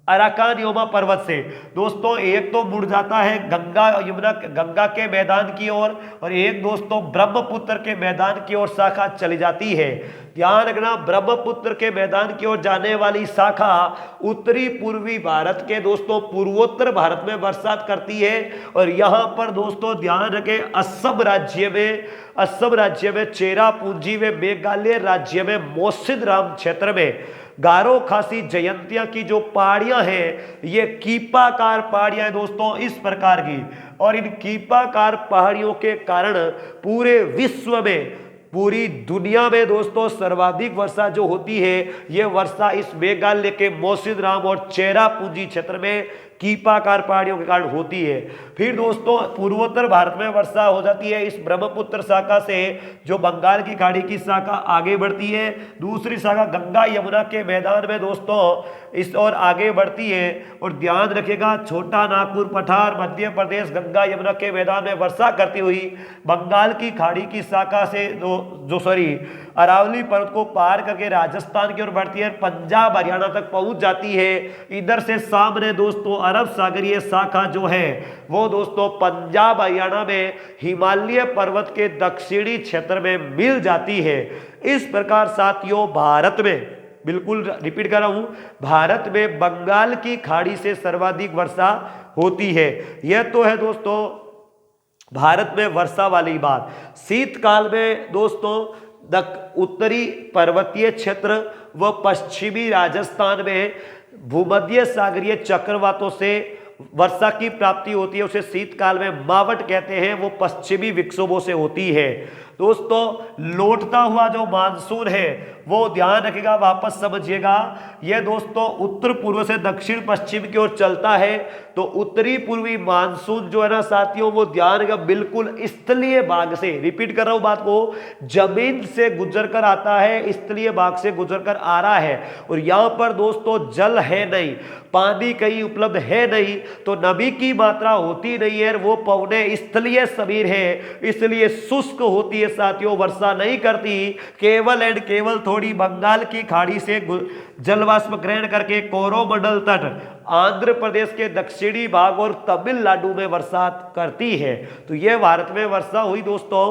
अराकान योमा पर्वत से दोस्तों एक तो मुड़ जाता है गंगा के मैदान की ओर और एक दोस्तों ब्रह्मपुत्र के मैदान की ओर शाखा चली जाती है। ध्यान रखना, ब्रह्मपुत्र के मैदान की ओर जाने वाली शाखा उत्तरी पूर्वी भारत के दोस्तों पूर्वोत्तर भारत में बरसात करती है। और यहाँ पर दोस्तों ध्यान रखें, असम राज्य में चेरापूंजी में, मेघालय राज्य में मोसिनराम क्षेत्र में गारो खासी जयंतिया की जो पहाड़ियां हैं ये कीपाकार पहाड़ियां हैं दोस्तों इस प्रकार की, और इन कीपाकार पहाड़ियों के कारण पूरे विश्व में, पूरी दुनिया में दोस्तों सर्वाधिक वर्षा जो होती है ये वर्षा इस मेघालय के मोसिनराम और चेरापूंजी क्षेत्र में कीपाकार पहाड़ियों के कारण होती है। फिर दोस्तों पूर्वोत्तर भारत में वर्षा हो जाती है इस ब्रह्मपुत्र शाखा से, जो बंगाल की खाड़ी की शाखा आगे बढ़ती है। दूसरी शाखा गंगा यमुना के मैदान में दोस्तों इस और आगे बढ़ती है। और ध्यान रखिएगा, छोटा नागपुर पठार मध्य प्रदेश गंगा यमुना के मैदान में वर्षा करती हुई बंगाल की खाड़ी की शाखा से अरावली पर्वत को पार करके राजस्थान की ओर बढ़ती है, पंजाब हरियाणा तक पहुंच जाती है। इधर से सामने दोस्तों अरब सागरीय शाखा जो है वो दोस्तों पंजाब हरियाणा में हिमालय पर्वत के दक्षिणी क्षेत्र में मिल जाती है। इस प्रकार साथियों भारत में, बिल्कुल रिपीट कर रहा हूं, भारत में बंगाल की खाड़ी से सर्वाधिक वर्षा होती है। यह तो है दोस्तों भारत में वर्षा वाली बात। शीतकाल में दोस्तों उत्तरी पर्वतीय क्षेत्र व पश्चिमी राजस्थान में भूमध्य सागरीय चक्रवातों से वर्षा की प्राप्ति होती है, उसे शीतकाल में मावट कहते हैं, वो पश्चिमी विक्षोभों से होती है। दोस्तों लौटता हुआ जो मानसून है वो ध्यान रखिएगा, वापस समझिएगा, ये दोस्तों उत्तर पूर्व से दक्षिण पश्चिम की ओर चलता है। तो उत्तरी पूर्वी मानसून जो है ना साथियों, वो ध्यान रखिएगा बिल्कुल स्थलीय भाग से, रिपीट कर रहा हूं बात को, जमीन से गुजर कर आता है, स्थलीय भाग से गुजर कर आ रहा है। और यहां पर दोस्तों जल है नहीं, पानी कहीं उपलब्ध है नहीं, तो नमी की मात्रा होती नहीं है, वो पवने स्थलीय समीर है, इसलिए शुष्क होती है साथियों, वर्षा नहीं करती। केवल एंड केवल थोड़ी बंगाल की खाड़ी से जलवाष्प ग्रहण करके कोरोमंडल तट, आंध्र प्रदेश के दक्षिणी भाग और तमिलनाडु में वर्षा करती है। तो यह भारत में वर्षा हुई दोस्तों।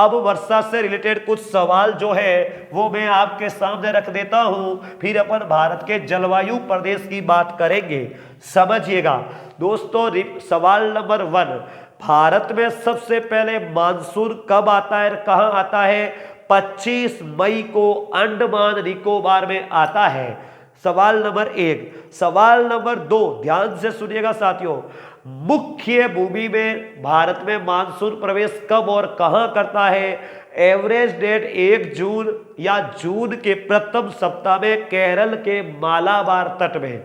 अब वर्षा से रिलेटेड कुछ सवाल जो है वो मैं आपके सामने रख देता हूं, फिर अपन भारत के जलवायु प्रदेश की बात करेंगे, समझिएगा दोस्तों। सवाल नंबर 1, भारत में सबसे पहले मानसून कब आता है, कहां आता है? 25 मई को अंडमान निकोबार में आता है। सवाल नंबर 1। सवाल नंबर 2, ध्यान से सुनिएगा साथियों, मुख्य भूमि में भारत में मानसून प्रवेश कब और कहां करता है? एवरेज डेट 1 जून या जून के प्रथम सप्ताह में केरल के मालाबार तट में।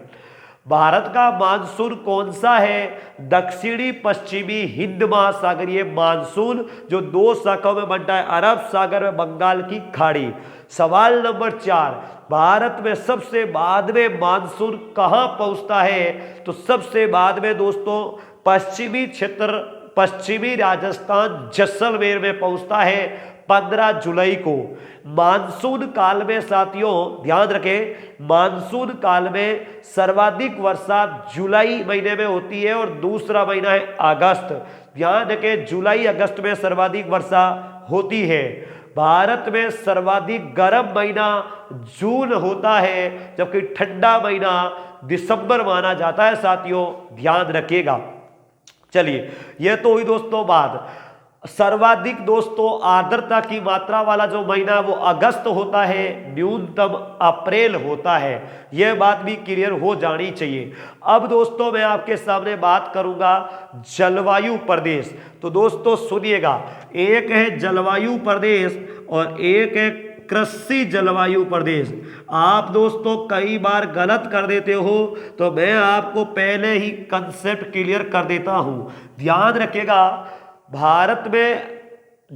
भारत का मानसून कौन सा है? दक्षिणी पश्चिमी हिंद महासागरीय मानसून, जो 2 शाखाओं में बनता है, अरब सागर में बंगाल की खाड़ी। सवाल नंबर 4, भारत में सबसे बाद में मानसून कहां पहुंचता है? तो सबसे बाद में दोस्तों पश्चिमी क्षेत्र, पश्चिमी राजस्थान जैसलमेर में पहुंचता है 15 जुलाई को। मानसून काल में साथियों ध्यान रखें, मानसून काल में सर्वाधिक वर्षा जुलाई महीने में होती है और दूसरा महीना है अगस्त। ध्यान रखें, जुलाई अगस्त में सर्वाधिक वर्षा होती है। भारत में सर्वाधिक गर्म महीना जून होता है, जबकि ठंडा महीना दिसंबर माना जाता है साथियों, ध्यान रखिएगा। चलिए, यह तो हुई दोस्तों बात। सर्वाधिक दोस्तों आर्द्रता की मात्रा वाला जो महीना वो अगस्त होता है, न्यूनतम अप्रैल होता है। यह बात भी क्लियर हो जानी चाहिए। अब दोस्तों मैं आपके सामने बात करूंगा जलवायु प्रदेश। तो दोस्तों सुनिएगा, एक है जलवायु प्रदेश और एक है कृषि जलवायु प्रदेश। आप दोस्तों कई बार गलत कर देते हो, तो मैं आपको पहले ही कंसेप्ट क्लियर कर देता हूं, ध्यान रखिएगा। भारत में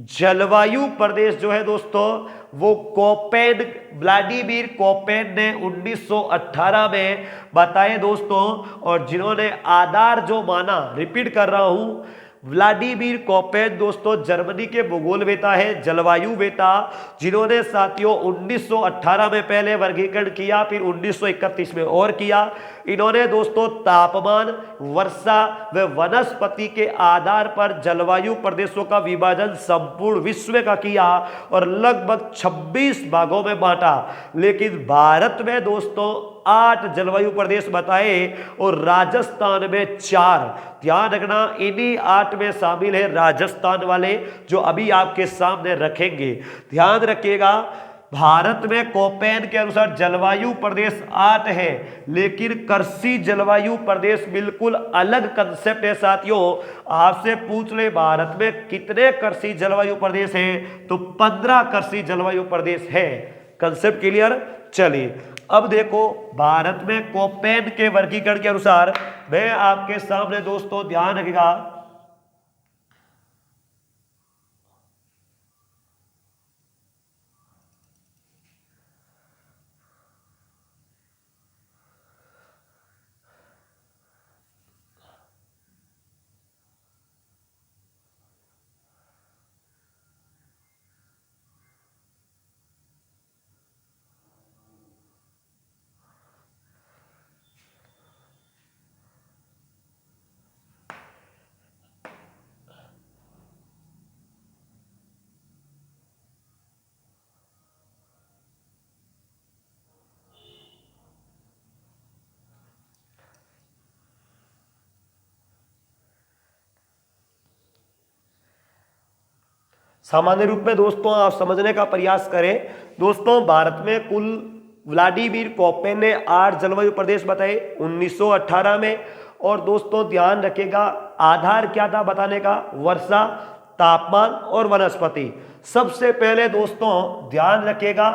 जलवायु प्रदेश जो है दोस्तों वो कोपेन, व्लादिमीर कोपेन ने 1918 में बताए दोस्तों। और जिन्होंने आधार जो माना, रिपीट कर रहा हूं, व्लादिमीर कोपेन दोस्तों जर्मनी के भूगोलवेता है, जलवायुवेता, जिन्होंने साथियों 1918 में पहले वर्गीकरण किया, फिर 1931 में और किया। इन्होंने दोस्तों तापमान, वर्षा व वनस्पति के आधार पर जलवायु प्रदेशों का विभाजन संपूर्ण विश्व का किया और लगभग 26 भागों में बांटा। लेकिन भारत में दोस्तों 8 जलवायु प्रदेश बताए और राजस्थान में 4। ध्यान रखना, इन्हीं 8 में शामिल है राजस्थान वाले, जो अभी आपके सामने रखेंगे, ध्यान रखिएगा। भारत में कोपेन के अनुसार जलवायु प्रदेश 8 है, लेकिन कृषि जलवायु प्रदेश बिल्कुल अलग कंसेप्ट है साथियों। आपसे पूछ ले भारत में कितने कृषि जलवायु प्रदेश हैं, तो 15 कृषि जलवायु प्रदेश है। Concept clear? चलिए अब देखो, भारत में कोपेन के वर्गीकरण के अनुसार मैं आपके सामने दोस्तों ध्यान रखिएगा, सामान्य रूप में दोस्तों आप समझने का प्रयास करें। दोस्तों भारत में कुल व्लादिमीर कोपेन ने 8 जलवायु प्रदेश बताए 1918 में। और दोस्तों ध्यान रखिएगा, आधार क्या था बताने का? वर्षा, तापमान और वनस्पति। सबसे पहले दोस्तों ध्यान रखिएगा,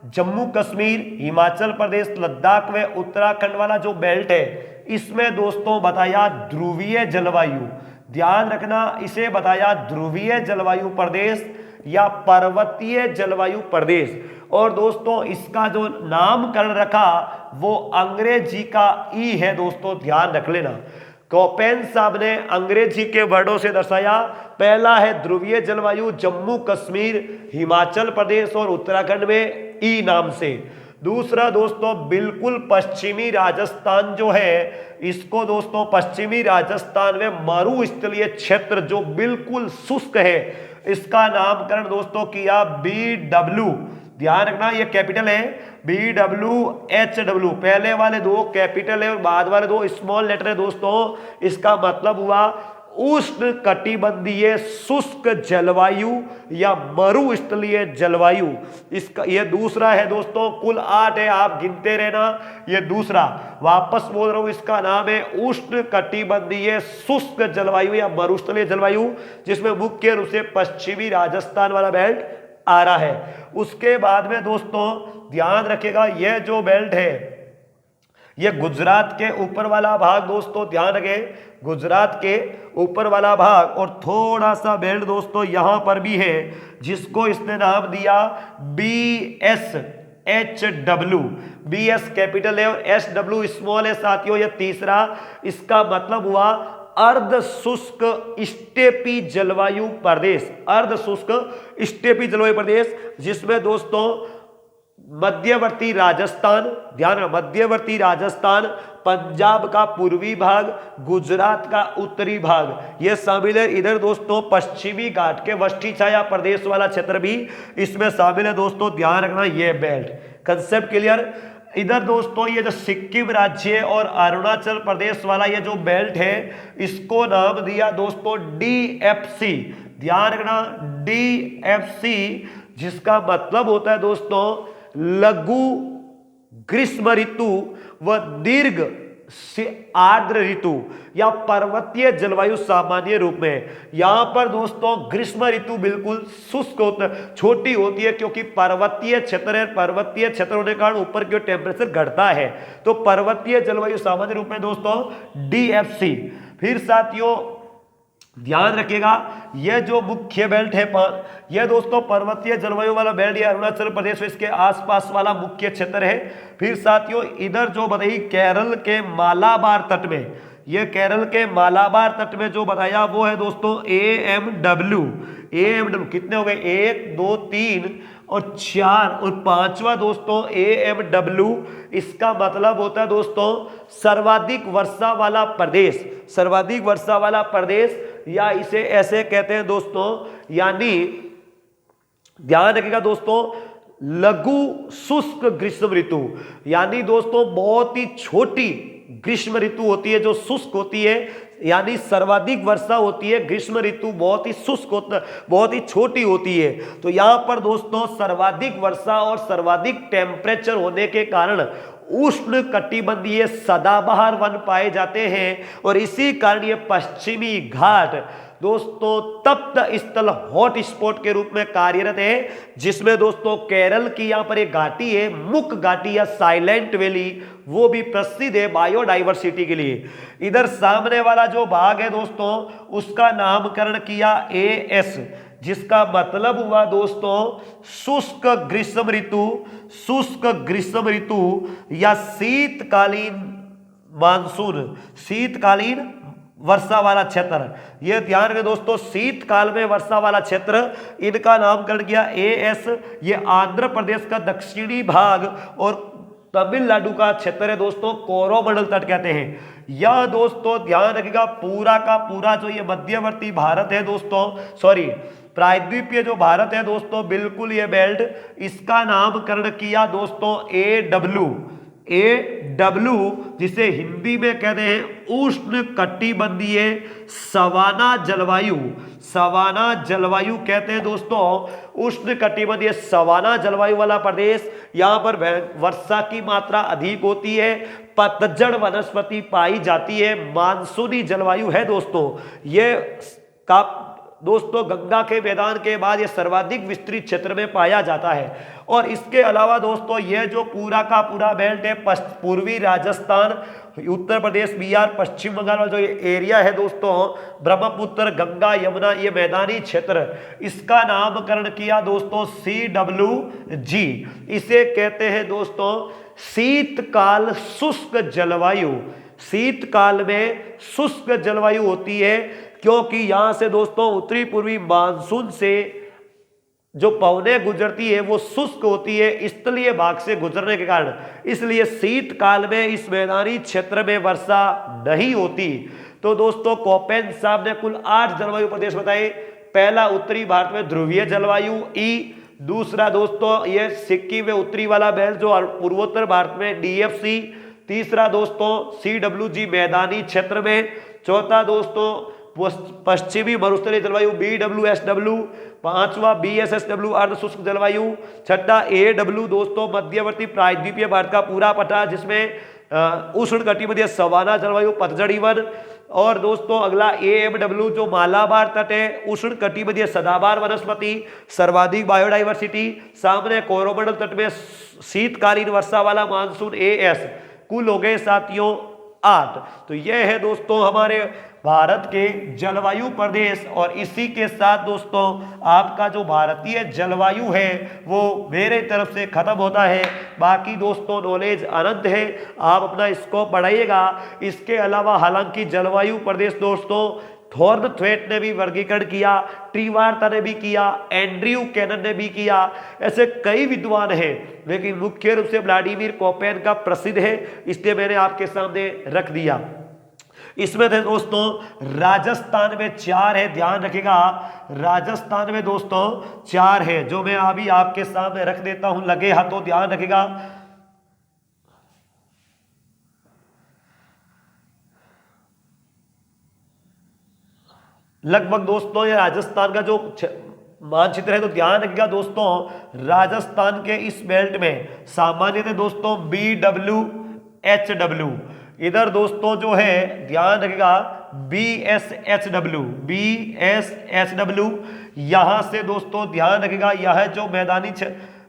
जम्मू कश्मीर, हिमाचल प्रदेश, लद्दाख व उत्तराखंड वाला जो बेल्ट है, इसमें दोस्तों बताया ध्रुवीय जलवायु। ध्यान रखना, इसे बताया ध्रुवीय जलवायु प्रदेश या पर्वतीय जलवायु प्रदेश। और दोस्तों इसका जो नामकरण रखा वो अंग्रेजी का ई है दोस्तों, ध्यान रख लेना। कोपेन साहब ने अंग्रेजी के वर्डों से दर्शाया। पहला है ध्रुवीय जलवायु, जम्मू कश्मीर, हिमाचल प्रदेश और उत्तराखंड में ई नाम से। दूसरा दोस्तों बिल्कुल पश्चिमी राजस्थान जो है, इसको दोस्तों पश्चिमी राजस्थान में मरुस्थलीय क्षेत्र जो बिल्कुल शुष्क है, इसका नामकरण दोस्तों किया BW। ध्यान रखना ये कैपिटल है BWHW, पहले वाले दो कैपिटल है और बाद वाले दो स्मॉल लेटर है दोस्तों। इसका मतलब हुआ उष्ण कटिबंधीय शुष्क जलवायु या मरुस्थलीय जलवायु। इसका ये दूसरा है दोस्तों, कुल 8 है, आप गिनते रहना। ये दूसरा, वापस बोल रहा हूं, इसका नाम है उष्ण कटिबंधीय शुष्क जलवायु या मरुस्थलीय जलवायु, जिसमें मुख्य रूप से पश्चिमी राजस्थान वाला बेल्ट आ रहा है। उसके बाद में दोस्तों ध्यान रखिएगा, यह जो बेल्ट है ये गुजरात के ऊपर वाला भाग दोस्तों, ध्यान रखें, गुजरात के ऊपर वाला भाग, और थोड़ा सा बेल्ट दोस्तों यहां पर भी है जिसको इसने नाम दिया BSHW। BS कैपिटल है और SW स्मॉल है साथियों। यह तीसरा, इसका मतलब हुआ अर्ध शुष्क स्टेपी जलवायु प्रदेश, अर्ध शुष्क स्टेपी जलवायु प्रदेश, जिसमें दोस्तों मध्यवर्ती राजस्थान, ध्यान रखना, मध्यवर्ती राजस्थान, पंजाब का पूर्वी भाग, गुजरात का उत्तरी भाग ये शामिल है। इधर दोस्तों पश्चिमी घाट के वष्टी छाया प्रदेश वाला क्षेत्र भी इसमें शामिल है दोस्तों, ध्यान रखना। ये बेल्ट कंसेप्ट क्लियर। इधर दोस्तों ये जो सिक्किम राज्य और अरुणाचल प्रदेश वाला ये जो बेल्ट है, इसको नाम दिया दोस्तों DFC। ध्यान रखना DFC, जिसका मतलब होता है दोस्तों लघु ग्रीष्म ऋतु व दीर्घ आर्द्र ऋतु या पर्वतीय जलवायु सामान्य रूप में। यहां पर दोस्तों ग्रीष्म ऋतु बिल्कुल शुष्क होता है, छोटी होती है, क्योंकि पर्वतीय क्षेत्र है, पर्वतीय क्षेत्र होने के कारण ऊपर की ओर टेम्परेचर घटता है, तो पर्वतीय जलवायु सामान्य रूप में दोस्तों DFC। फिर साथियों ध्यान रखिएगा, यह जो मुख्य बेल्ट है यह दोस्तों पर्वतीय जलवायु वाला बेल्ट या अरुणाचल प्रदेश इसके आसपास वाला मुख्य क्षेत्र है। फिर साथियों इधर जो बताई केरल के मालाबार तट में, यह केरल के मालाबार तट में जो बताया वो है दोस्तों AMW। कितने हो गए? 1 2 3 और 4 और 5वां दोस्तों AMW। इसका मतलब होता है दोस्तों सर्वाधिक वर्षा वाला प्रदेश, सर्वाधिक वर्षा वाला प्रदेश, या इसे ऐसे कहते हैं दोस्तों, यानी ध्यान रखिएगा दोस्तों लघु शुष्क ग्रीष्म ऋतु, यानी दोस्तों बहुत ही छोटी ग्रीष्म ऋतु होती है जो शुष्क होती है, यानी सर्वाधिक वर्षा होती है, ग्रीष्म ऋतु बहुत ही शुष्क होता, बहुत ही छोटी होती है। तो यहां पर दोस्तों सर्वाधिक वर्षा और सर्वाधिक टेम्परेचर होने के कारण उष्ण कटिबंधीय सदाबहार वन पाए जाते हैं, और इसी कारण ये पश्चिमी घाट दोस्तों तप्त स्थल हॉट स्पॉट के रूप में कार्यरत है, जिसमें दोस्तों केरल की यहां पर एक घाटी है मुक घाटी या साइलेंट वैली, वो भी प्रसिद्ध है बायोडाइवर्सिटी के लिए। इधर सामने वाला जो भाग है दोस्तों उसका नामकरण किया AS, जिसका मतलब हुआ दोस्तों शुष्क ग्रीष्म ऋतु, शुष्क ग्रीष्म ऋतु या शीतकालीन मानसून, शीतकालीन वर्षा वाला क्षेत्र। यह ध्यान रखें दोस्तों शीतकाल में वर्षा वाला क्षेत्र, इनका नामकरण किया AS। ये आंध्र प्रदेश का दक्षिणी भाग और तमिलनाडु का क्षेत्र है दोस्तों, कोरोमंडल तट कहते हैं। यह दोस्तों ध्यान रखिएगा पूरा का पूरा जो ये मध्यवर्ती भारत है दोस्तों, सॉरी प्रायद्वीपीय जो भारत है दोस्तों, बिल्कुल ये बेल्ट, इसका नामकरण किया दोस्तों AW। AW, जिसे हिंदी में कहते हैं उष्ण कटिबंधीय सवाना जलवायु। सवाना जलवायु कहते हैं दोस्तों उष्ण कटिबंधीय सवाना जलवायु वाला प्रदेश। यहाँ पर वर्षा की मात्रा अधिक होती है, पतझड़ वनस्पति पाई जाती है, मानसूनी जलवायु है दोस्तों। ये का दोस्तों गंगा के मैदान के बाद ये सर्वाधिक विस्तृत क्षेत्र में पाया जाता है। और इसके अलावा दोस्तों ये जो पूरा का पूरा बेल्ट है, पूर्वी राजस्थान, उत्तर प्रदेश, बिहार, पश्चिम बंगाल वाला जो ये एरिया है दोस्तों, ब्रह्मपुत्र, गंगा, यमुना, ये मैदानी क्षेत्र, इसका नामकरण किया दोस्तों CWG। इसे कहते हैं दोस्तों शीतकाल शुष्क जलवायु। शीतकाल में शुष्क जलवायु होती है क्योंकि यहां से दोस्तों उत्तरी पूर्वी मानसून से जो पवनें गुजरती है वो शुष्क होती है स्थलीय भाग से गुजरने के कारण, इसलिए शीतकाल में इस मैदानी क्षेत्र में वर्षा नहीं होती। तो दोस्तों कोपेन साहब ने कुल 8 जलवायु प्रदेश बताए। पहला उत्तरी भारत में ध्रुवीय जलवायु ई, दूसरा दोस्तों ये सिक्किम में उत्तरी वाला बेल्ट जो पूर्वोत्तर भारत में DFC, तीसरा दोस्तों CWG मैदानी क्षेत्र में, चौथा दोस्तों पश्चिमी मरुस्थलीय जलवायु BWSW, पांचवा BSSW अर्ध शुष्क जलवायु, छठा AW दोस्तों मध्यवर्ती प्रायद्वीपीय भारत का पूरा पट्टा जिसमें उष्ण कटिबंधीय सवाना जलवायु पतझड़ी वन, और दोस्तों अगला AMW जो मालाबार तट है, उष्ण कटिबंधीय सदाबहार वनस्पति, सर्वाधिक बायोडाइवर्सिटी, सामने कोरोमंडल तट में शीतकालीन वर्षा वाला मानसून AS। कुल हो गए साथियों 8। तो यह है दोस्तों हमारे भारत के जलवायु प्रदेश। और इसी के साथ दोस्तों आपका जो भारतीय जलवायु है वो मेरे तरफ से खत्म होता है। बाकी दोस्तों नॉलेज अनंत है, आप अपना इसको बढ़ाइएगा। इसके अलावा हालांकि जलवायु प्रदेश दोस्तों थॉर्नथ्वेट ने भी वर्गीकरण किया, ट्रीवार्ता ने भी किया, एंड्रयू कैनन ने भी किया, ऐसे कई विद्वान हैं, लेकिन मुख्य रूप से व्लादिमीर कोपेन का प्रसिद्ध है, इसलिए मैंने आपके सामने रख दिया। इसमें थे दोस्तों राजस्थान में 4 है, ध्यान रखिएगा। राजस्थान में दोस्तों 4 है जो मैं अभी आपके सामने रख देता हूं, लगे हाथों ध्यान रखिएगा। लगभग दोस्तों ये राजस्थान का जो मानचित्र है तो ध्यान रखिएगा दोस्तों, राजस्थान के इस बेल्ट में सामान्यतः दोस्तों BWHW, इधर दोस्तों जो है ध्यान रखिएगा BSHW, यहां से दोस्तों ध्यान रखिएगा यह जो मैदानी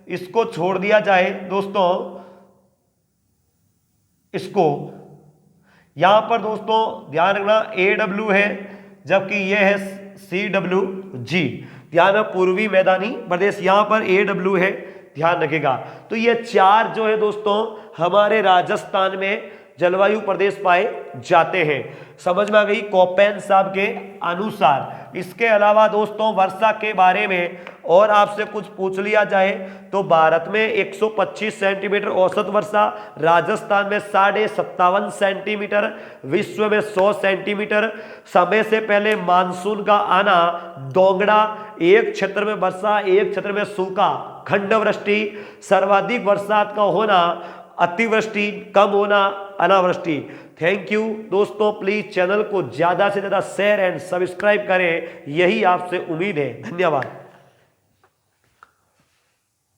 इसको छोड़ दिया जाए दोस्तों, इसको यहां पर दोस्तों ध्यान रखना AW है, जबकि यह है CWG। ध्यान पूर्वी मैदानी प्रदेश, यहां पर AW है, ध्यान रखिएगा। तो ये 4 जो है दोस्तों हमारे राजस्थान में जलवायु प्रदेश पाए जाते हैं। समझ में आ गई कोपेन साहब के अनुसार। इसके अलावा दोस्तों वर्षा के बारे में और आपसे कुछ पूछ लिया जाए तो भारत में 125 सेंटीमीटर औसत वर्षा, राजस्थान में 57.5 सेंटीमीटर, विश्व में 100 सेंटीमीटर। समय से पहले मानसून का आना, दोगुना, एक क्षेत्र में वर्षा एक क्षेत्र में सूखा, खंडवृष्टि, सर्वाधिक बरसात का होना, अतिवृष्टि, कम होना, अनावृष्टि। थैंक यू दोस्तों, प्लीज चैनल को ज्यादा से ज्यादा शेयर एंड सब्सक्राइब करें, यही आपसे उम्मीद है। धन्यवाद।